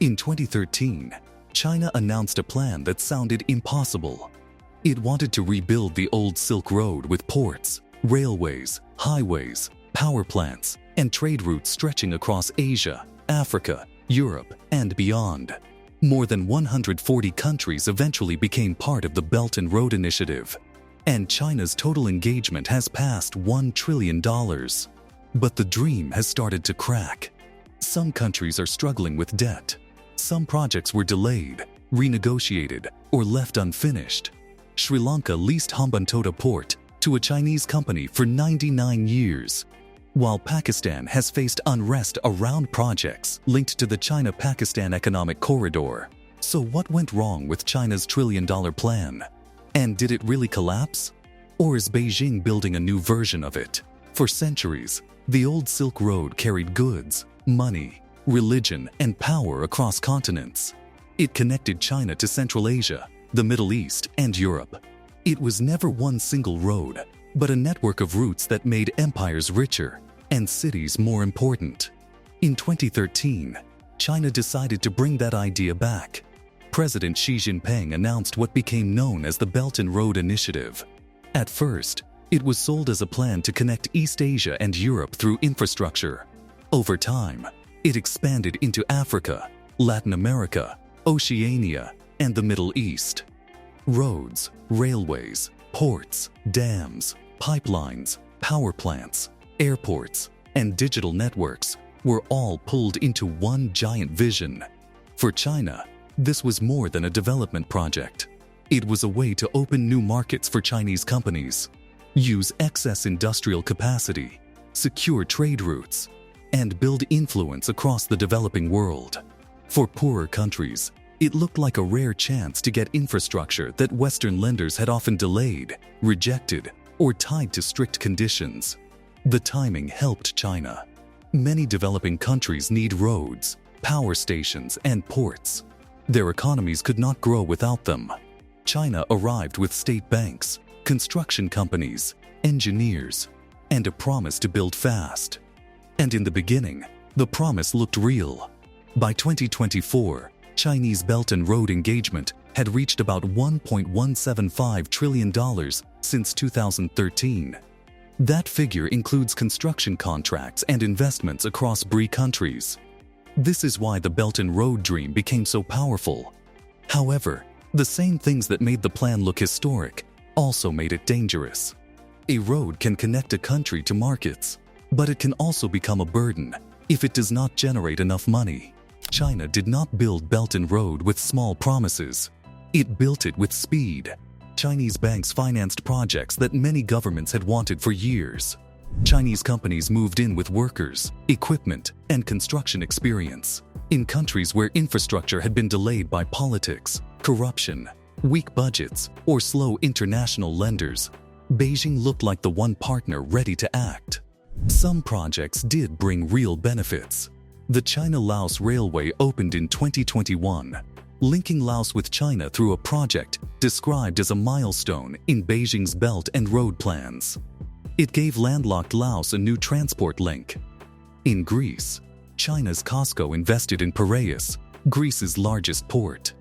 In 2013, China announced a plan that sounded impossible. It wanted to rebuild the old Silk Road with ports, railways, highways, power plants, and trade routes stretching across Asia, Africa, Europe, and beyond. More than 140 countries eventually became part of the Belt and Road Initiative, and China's total engagement has passed $1 trillion. But the dream has started to crack. Some countries are struggling with debt. Some projects were delayed, renegotiated, or left unfinished. Sri Lanka leased Hambantota Port to a Chinese company for 99 years, while Pakistan has faced unrest around projects linked to the China-Pakistan Economic Corridor. So what went wrong with China's trillion-dollar plan? And did it really collapse? Or is Beijing building a new version of it? For centuries, the old Silk Road carried goods, money, religion, and power across continents. It connected China to Central Asia, the Middle East, and Europe. It was never one single road, but a network of routes that made empires richer and cities more important. In 2013, China decided to bring that idea back. President Xi Jinping announced what became known as the Belt and Road Initiative. At first, it was sold as a plan to connect East Asia and Europe through infrastructure. Over time, it expanded into Africa, Latin America, Oceania, and the Middle East. Roads, railways, ports, dams, pipelines, power plants, airports, and digital networks were all pulled into one giant vision. For China, this was more than a development project. It was a way to open new markets for Chinese companies, use excess industrial capacity, secure trade routes, and build influence across the developing world. For poorer countries, it looked like a rare chance to get infrastructure that Western lenders had often delayed, rejected, or tied to strict conditions. The timing helped China. Many developing countries need roads, power stations, and ports. Their economies could not grow without them. China arrived with state banks, construction companies, engineers, and a promise to build fast. And in the beginning, the promise looked real. By 2024, Chinese Belt and Road engagement had reached about $1.175 trillion since 2013. That figure includes construction contracts and investments across BRI countries. This is why the Belt and Road dream became so powerful. However, the same things that made the plan look historic also made it dangerous. A road can connect a country to markets, but it can also become a burden if it does not generate enough money. China did not build Belt and Road with small promises. It built it with speed. Chinese banks financed projects that many governments had wanted for years. Chinese companies moved in with workers, equipment, and construction experience. In countries where infrastructure had been delayed by politics, corruption, weak budgets, or slow international lenders, Beijing looked like the one partner ready to act. Some projects did bring real benefits. The China-Laos Railway opened in 2021, linking Laos with China through a project described as a milestone in Beijing's Belt and Road plans. It gave landlocked Laos a new transport link. In Greece, China's COSCO invested in Piraeus, Greece's largest port.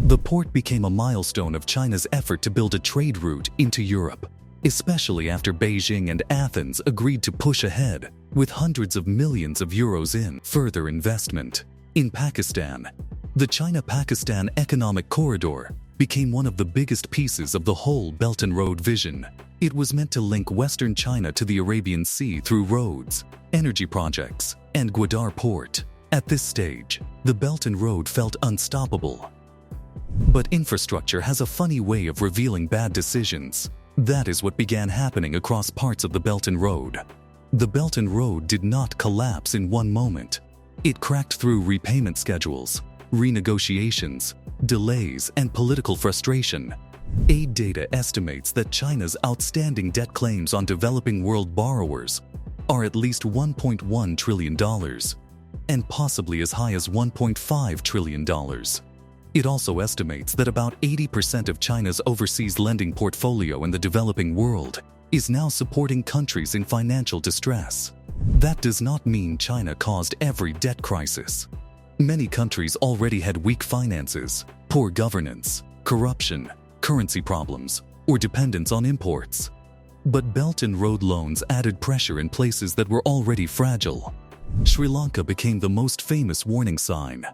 The port became a milestone of China's effort to build a trade route into Europe, especially after Beijing and Athens agreed to push ahead with hundreds of millions of euros in further investment. In Pakistan, the China-Pakistan Economic Corridor became one of the biggest pieces of the whole Belt and Road vision. It was meant to link Western China to the Arabian Sea through roads, energy projects, and Gwadar Port. At this stage, the Belt and Road felt unstoppable. But infrastructure has a funny way of revealing bad decisions. That is what began happening across parts of the Belt and Road. The Belt and Road did not collapse in one moment. It cracked through repayment schedules, renegotiations, delays, and political frustration. Aid data estimates that China's outstanding debt claims on developing world borrowers are at least $1.1 trillion, and possibly as high as $1.5 trillion. It also estimates that about 80% of China's overseas lending portfolio in the developing world is now supporting countries in financial distress. That does not mean China caused every debt crisis. Many countries already had weak finances, poor governance, corruption, currency problems, or dependence on imports. But Belt and Road loans added pressure in places that were already fragile. Sri Lanka became the most famous warning sign.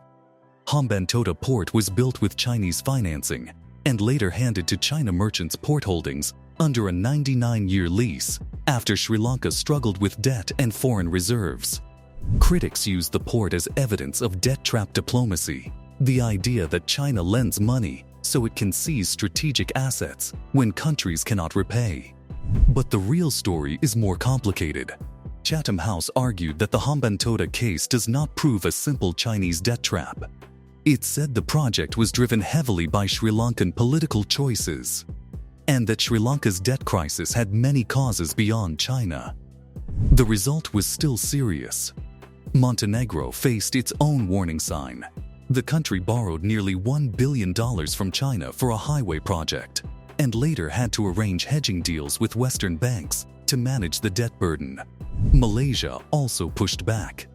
Hambantota port was built with Chinese financing and later handed to China merchants' port holdings under a 99-year lease after Sri Lanka struggled with debt and foreign reserves. Critics used the port as evidence of debt-trap diplomacy, the idea that China lends money so it can seize strategic assets when countries cannot repay. But the real story is more complicated. Chatham House argued that the Hambantota case does not prove a simple Chinese debt trap. It said the project was driven heavily by Sri Lankan political choices, and that Sri Lanka's debt crisis had many causes beyond China. The result was still serious. Montenegro faced its own warning sign. The country borrowed nearly $1 billion from China for a highway project, and later had to arrange hedging deals with Western banks to manage the debt burden. Malaysia also pushed back.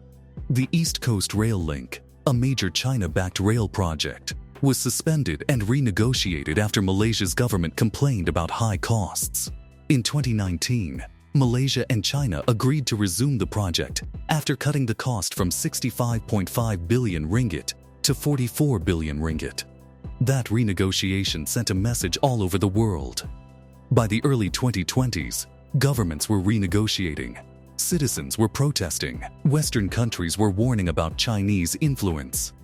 The East Coast Rail Link, a major China-backed rail project, was suspended and renegotiated after Malaysia's government complained about high costs. In 2019, Malaysia and China agreed to resume the project after cutting the cost from 65.5 billion ringgit to 44 billion ringgit. That renegotiation sent a message all over the world. By the early 2020s, governments were renegotiating. Citizens were protesting. Western countries were warning about Chinese influence.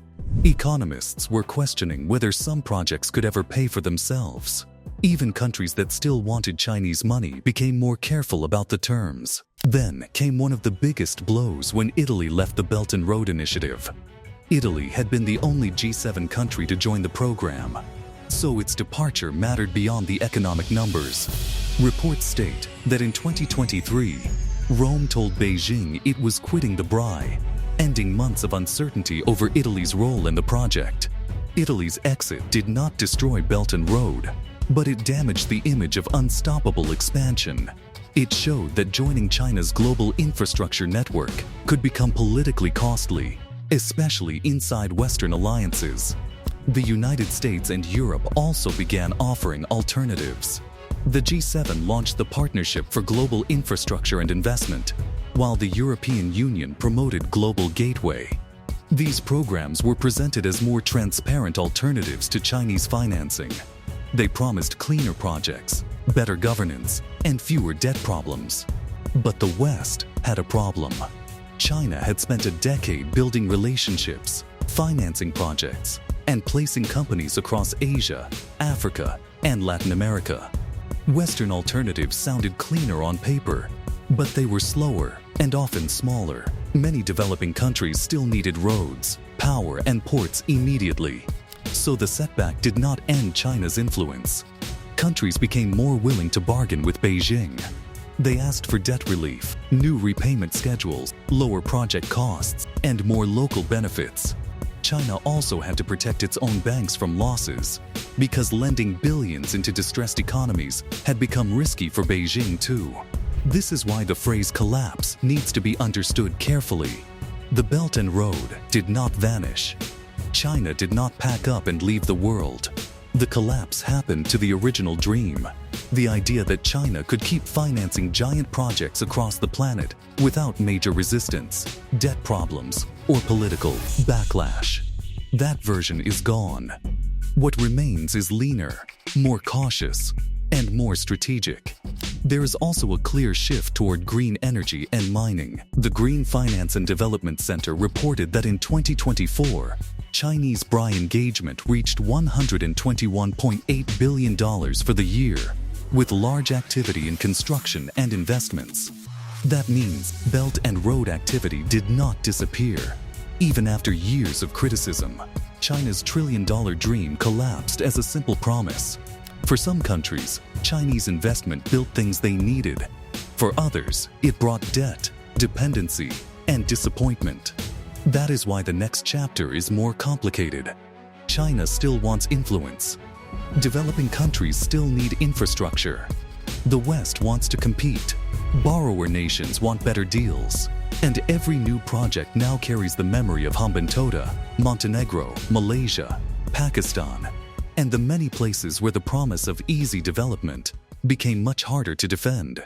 Economists were questioning whether some projects could ever pay for themselves. Even countries that still wanted Chinese money became more careful about the terms. Then came one of the biggest blows when Italy left the Belt and Road Initiative. Italy had been the only G7 country to join the program, so its departure mattered beyond the economic numbers. Reports state that in 2023, Rome told Beijing it was quitting the BRI, ending months of uncertainty over Italy's role in the project. Italy's exit did not destroy Belt and Road, but it damaged the image of unstoppable expansion. It showed that joining China's global infrastructure network could become politically costly, especially inside Western alliances. The United States and Europe also began offering alternatives. The G7 launched the Partnership for Global Infrastructure and Investment, while the European Union promoted Global Gateway. These programs were presented as more transparent alternatives to Chinese financing. They promised cleaner projects, better governance, and fewer debt problems. But the West had a problem. China had spent a decade building relationships, financing projects, and placing companies across Asia, Africa, and Latin America. Western alternatives sounded cleaner on paper, but they were slower and often smaller. Many developing countries still needed roads, power, and ports immediately. So the setback did not end China's influence. Countries became more willing to bargain with Beijing. They asked for debt relief, new repayment schedules, lower project costs, and more local benefits. China also had to protect its own banks from losses, because lending billions into distressed economies had become risky for Beijing too. This is why the phrase collapse needs to be understood carefully. The Belt and Road did not vanish. China did not pack up and leave the world. The collapse happened to the original dream, the idea that China could keep financing giant projects across the planet without major resistance, debt problems, or political backlash. That version is gone. What remains is leaner, more cautious, and more strategic. There is also a clear shift toward green energy and mining. The Green Finance and Development Center reported that in 2024, Chinese BRI engagement reached $121.8 billion for the year, with large activity in construction and investments. That means Belt and Road activity did not disappear. Even after years of criticism, China's trillion-dollar dream collapsed as a simple promise. For some countries, Chinese investment built things they needed. For others, it brought debt, dependency, and disappointment. That is why the next chapter is more complicated. China still wants influence. Developing countries still need infrastructure. The West wants to compete. Borrower nations want better deals, and every new project now carries the memory of Hambantota, Montenegro, Malaysia, Pakistan, and the many places where the promise of easy development became much harder to defend.